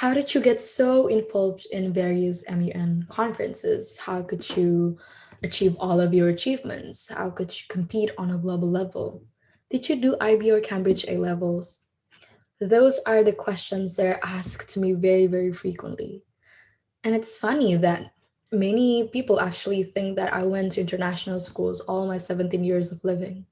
How did you get so involved in various MUN conferences? How could you achieve all of your achievements? How could you compete on a global level? Did you do IB or Cambridge A levels? Those are the questions that are asked to me very, very frequently. And it's funny that many people actually think that I went to international schools all my 17 years of living.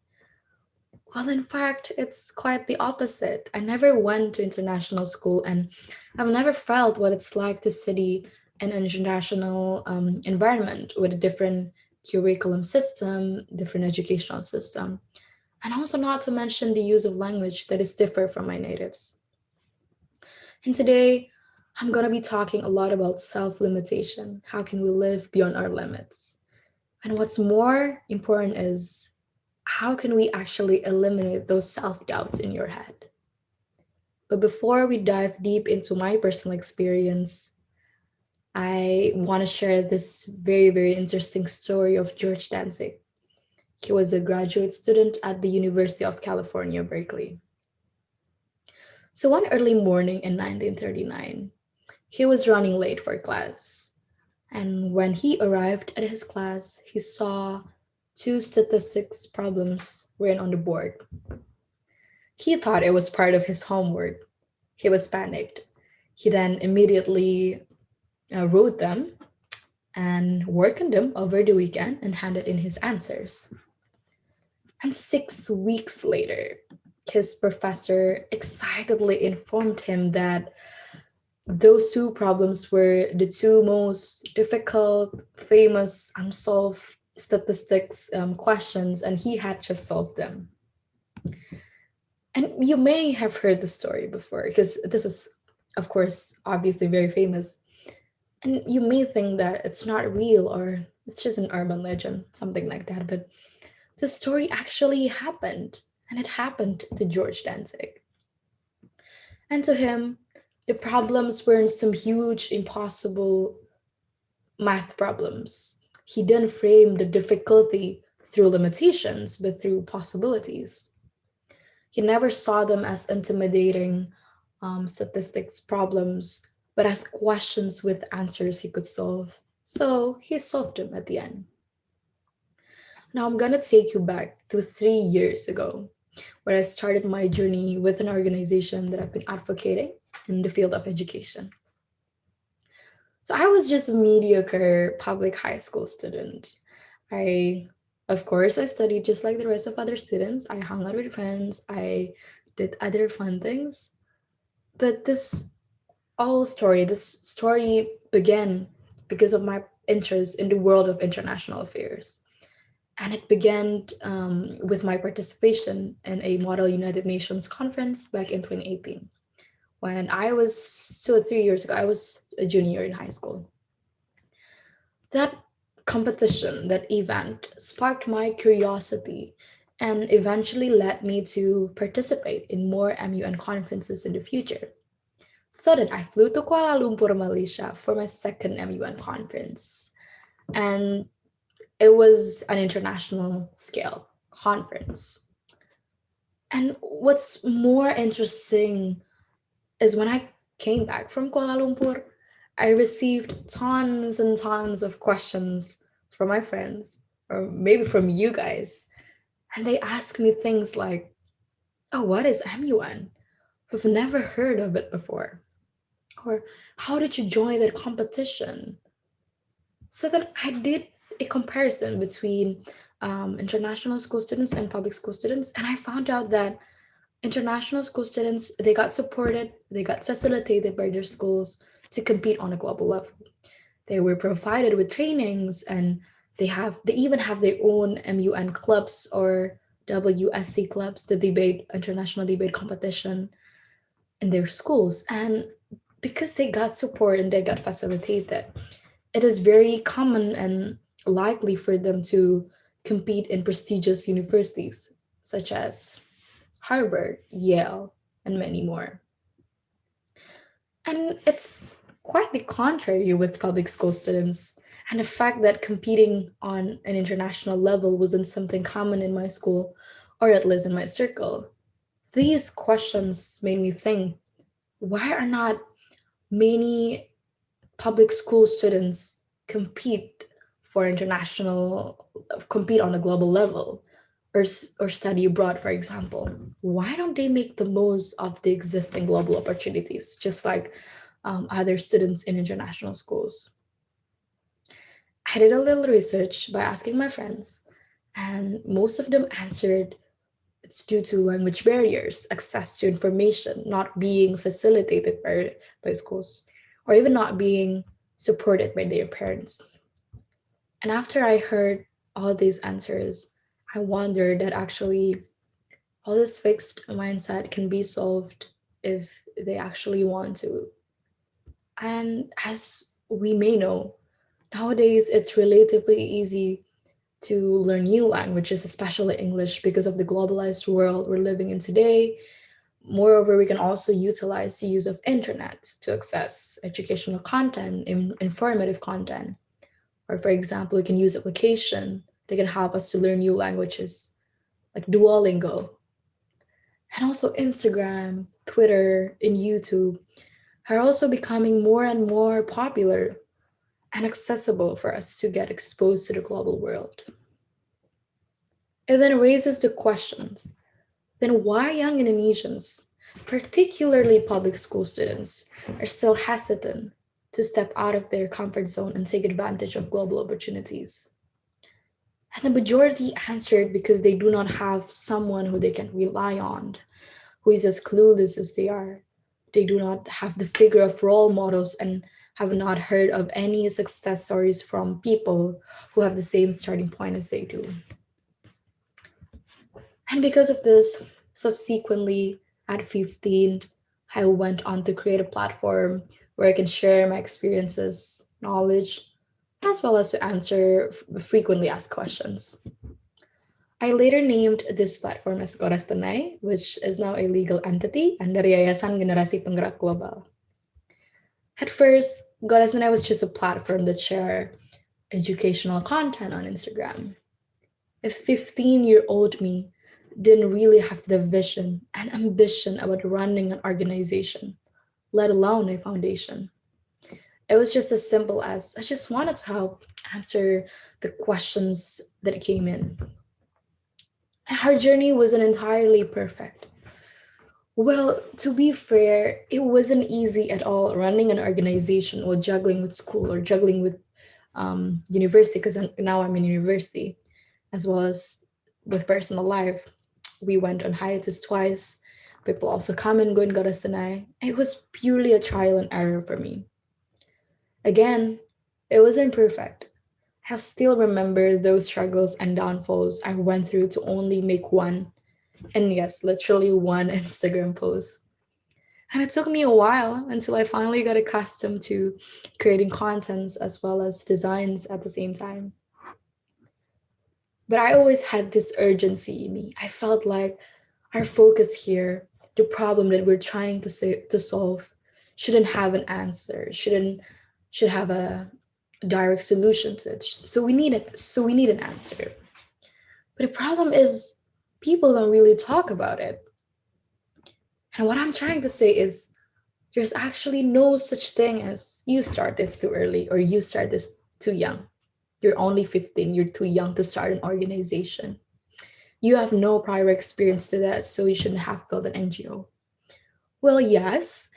Well, in fact, it's quite the opposite. I never went to international school and I've never felt what it's like to study in an international environment with a different curriculum system, different educational system, and also not to mention the use of language that is different from my natives. And today, I'm going to be talking a lot about self limitation. How can we live beyond our limits? And what's more important is how can we actually eliminate those self doubts in your head? But before we dive deep into my personal experience, I want to share this very, very interesting story of George Dantzig. He was a graduate student at the University of California, Berkeley. So one early morning in 1939, he was running late for class. And when he arrived at his class, he saw two statistics problems written on the board. He thought it was part of his homework. He was panicked. He then immediately wrote them and worked on them over the weekend and handed in his answers. And 6 weeks later, his professor excitedly informed him that those two problems were the two most difficult, famous, unsolved statistics questions, and he had just solved them. And you may have heard the story before, because this is, of course, obviously very famous. And you may think that it's not real or it's just an urban legend, something like that. But the story actually happened, and it happened to George Dantzig. And to him, the problems weren't some huge, impossible math problems. He didn't frame the difficulty through limitations, but through possibilities. He never saw them as intimidating statistics problems, but as questions with answers he could solve. So he solved them at the end. Now I'm going to take you back to 3 years ago, where I started my journey with an organization that I've been advocating in the field of education. So I was just a mediocre public high school student. I, of course, I studied just like the rest of other students. I hung out with friends. I did other fun things. But this story began because of my interest in the world of international affairs. And it began with my participation in a Model United Nations conference back in 2018. When I was 2 or 3 years ago, I was a junior in high school. That competition, that event, sparked my curiosity and eventually led me to participate in more MUN conferences in the future. So then I flew to Kuala Lumpur, Malaysia for my second MUN conference. And it was an international scale conference. And what's more interesting is when I came back from Kuala Lumpur, I received tons and tons of questions from my friends, or maybe from you guys. And they asked me things like, oh, what is MUN? We've never heard of it before. Or how did you join that competition? So then I did a comparison between international school students and public school students, and I found out that international school students, they got supported, they got facilitated by their schools to compete on a global level. They were provided with trainings, and they even have their own MUN clubs or WSC clubs, the debate international debate competition in their schools. And because they got support and they got facilitated, it is very common and likely for them to compete in prestigious universities such as Harvard, Yale, and many more. And it's quite the contrary with public school students. And the fact that competing on an international level wasn't something common in my school, or at least in my circle. These questions made me think, why are not Many public school students compete for international, compete on a global level, or study abroad, for example. Why don't they make the most of the existing global opportunities, just like other students in international schools? I did a little research by asking my friends, and most of them answered it's due to language barriers, access to information not being facilitated by schools, or even not being supported by their parents. And after I heard all these answers, I wondered that actually all this fixed mindset can be solved if they actually want to. And as we may know, nowadays it's relatively easy to learn new languages, especially English, because of the globalized world we're living in today. Moreover, we can also utilize the use of internet to access educational content, informative content. Or for example, we can use application that can help us to learn new languages, like Duolingo. And also Instagram, Twitter, and YouTube are also becoming more and more popular and accessible for us to get exposed to the global world. It then raises the questions, then why young Indonesians, particularly public school students, are still hesitant to step out of their comfort zone and take advantage of global opportunities? And the majority answered because they do not have someone who they can rely on, who is as clueless as they are. They do not have the figure of role models and have not heard of any success stories from people who have the same starting point as they do. And because of this, subsequently at 15, I went on to create a platform where I can share my experiences, knowledge, as well as to answer frequently asked questions. I later named this platform as Goras Tunai, which is now a legal entity under Yayasan Generasi Penggerak Global. At first, Goras Tunai was just a platform that shared educational content on Instagram. A 15-year-old me didn't really have the vision and ambition about running an organization, let alone a foundation. It was just as simple as I just wanted to help answer the questions that came in. Our journey wasn't entirely perfect. Well, to be fair, it wasn't easy at all running an organization while juggling with school or juggling with university, because now I'm in university, as well as with personal life. We went on hiatus twice. People also come and go in Garastanay. It was purely a trial and error for me. Again, it wasn't perfect. I still remember those struggles and downfalls I went through to only make one, and yes, literally one Instagram post. And it took me a while until I finally got accustomed to creating contents as well as designs at the same time. But I always had this urgency in me. I felt like our focus here, the problem that we're trying to solve, shouldn't have an answer, should have a direct solution to it. So we need an answer. But the problem is people don't really talk about it. And what I'm trying to say is there's actually no such thing as you start this too early or you start this too young. You're only 15, you're too young to start an organization. You have no prior experience to that, so you shouldn't have built an NGO. Well, yes,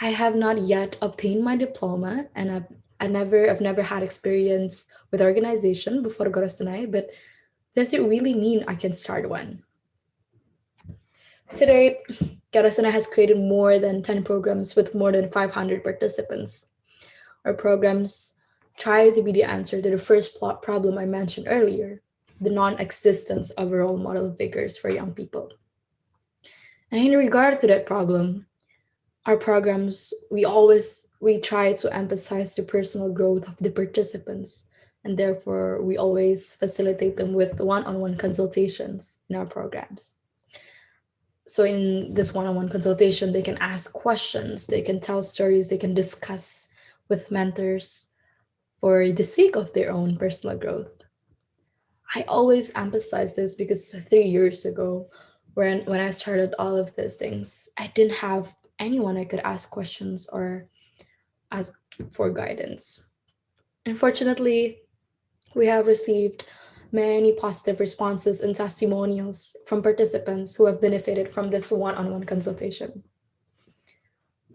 I have not yet obtained my diploma, and I've never had experience with organization before Gorostanay, but does it really mean I can start one? To date, Garasana has created more than 10 programs with more than 500 participants. Our programs try to be the answer to the first plot problem I mentioned earlier, the non-existence of role model figures for young people. And in regard to that problem, our programs, we try to emphasize the personal growth of the participants, and therefore we always facilitate them with one-on-one consultations in our programs. So in this one-on-one consultation, they can ask questions, they can tell stories, they can discuss with mentors for the sake of their own personal growth. I always emphasize this because 3 years ago, when I started all of these things, I didn't have anyone I could ask questions or as for guidance. Unfortunately, we have received many positive responses and testimonials from participants who have benefited from this one on one consultation.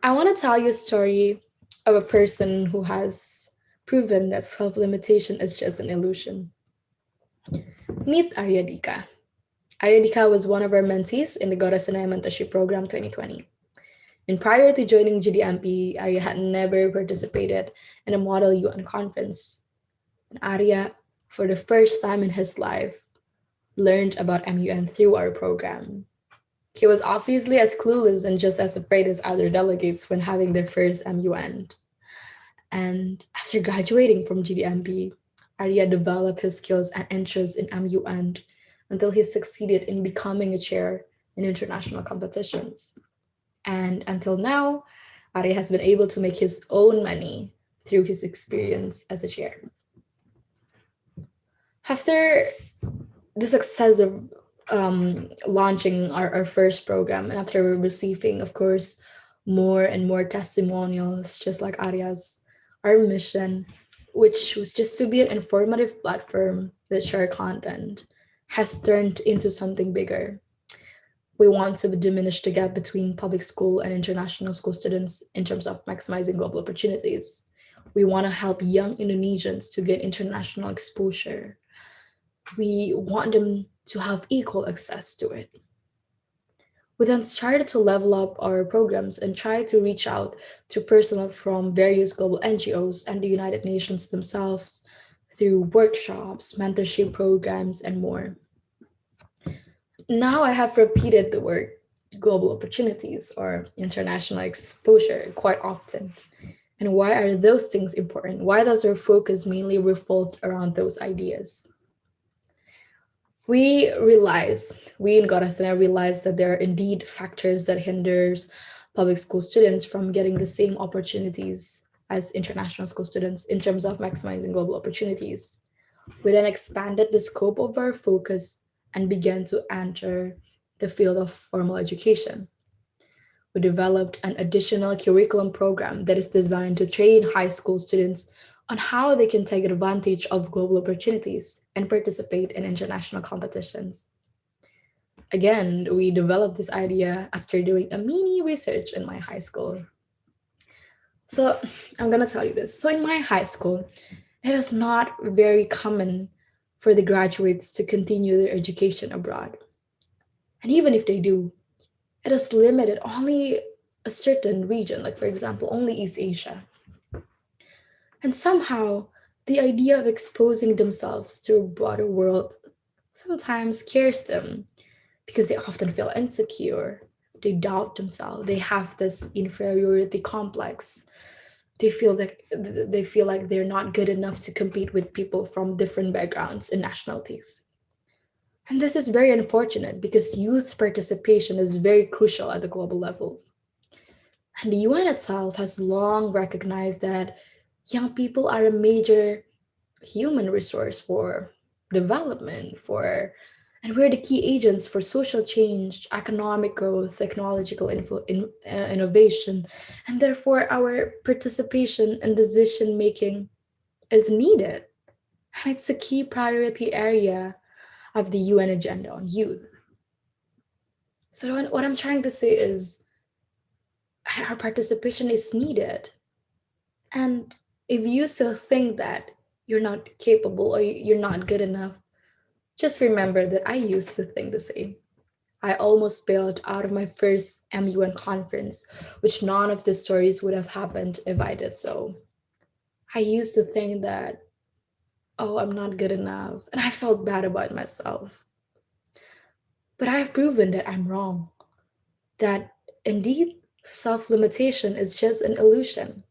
I want to tell you a story of a person who has proven that self limitation is just an illusion. Meet Aryadika. Aryadika was one of our mentees in the Goddess and I Mentorship Program 2020. And prior to joining GDMP, Arya had never participated in a Model UN conference. And Arya, for the first time in his life, learned about MUN through our program. He was obviously as clueless and just as afraid as other delegates when having their first MUN. And after graduating from GDMP, Arya developed his skills and interest in MUN until he succeeded in becoming a chair in international competitions. And until now, Arya has been able to make his own money through his experience as a chair. After the success of launching our first program, and after receiving, of course, more and more testimonials, just like Arya's, our mission, which was just to be an informative platform that share content, has turned into something bigger. We want to diminish the gap between public school and international school students in terms of maximizing global opportunities. We want to help young Indonesians to get international exposure. We want them to have equal access to it. We then started to level up our programs and try to reach out to personnel from various global NGOs and the United Nations themselves through workshops, mentorship programs, and more. Now I have repeated the word global opportunities or international exposure quite often. And why are those things important? Why does our focus mainly revolve around those ideas? We in Godasana realize that there are indeed factors that hinders public school students from getting the same opportunities as international school students in terms of maximizing global opportunities. We then expanded the scope of our focus and began to enter the field of formal education. We developed an additional curriculum program that is designed to train high school students on how they can take advantage of global opportunities and participate in international competitions. Again, we developed this idea after doing a mini research in my high school. So I'm gonna tell you this. So in my high school, it is not very common for the graduates to continue their education abroad. And even if they do, it is limited only a certain region, like for example, only East Asia. And somehow, the idea of exposing themselves to a broader world sometimes scares them because they often feel insecure. They doubt themselves. They have this inferiority complex. They feel like they're not good enough to compete with people from different backgrounds and nationalities. And this is very unfortunate because youth participation is very crucial at the global level. And the UN itself has long recognized that young people are a major human resource for development, for and we're the key agents for social change, economic growth, technological innovation, and therefore our participation in decision making is needed. And it's a key priority area of the UN agenda on youth. So what I'm trying to say is our participation is needed. And if you still think that you're not capable or you're not good enough, just remember that I used to think the same. I almost bailed out of my first MUN conference, which none of the stories would have happened if I did so. I used to think that, oh, I'm not good enough. And I felt bad about myself. But I have proven that I'm wrong, that indeed self limitation is just an illusion.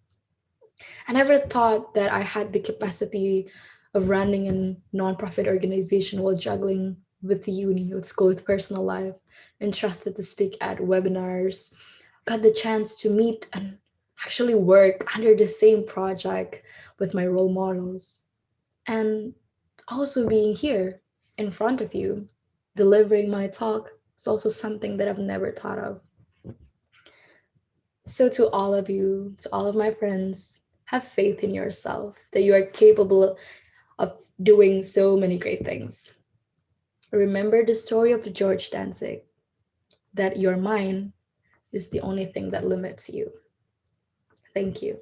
I never thought that I had the capacity of running a nonprofit organization while juggling with the uni, with school, with personal life, and trusted to speak at webinars, got the chance to meet and actually work under the same project with my role models. And also being here in front of you, delivering my talk is also something that I've never thought of. So, to all of you, to all of my friends, have faith in yourself that you are capable of doing so many great things. Remember the story of George Dantzig, that your mind is the only thing that limits you. Thank you.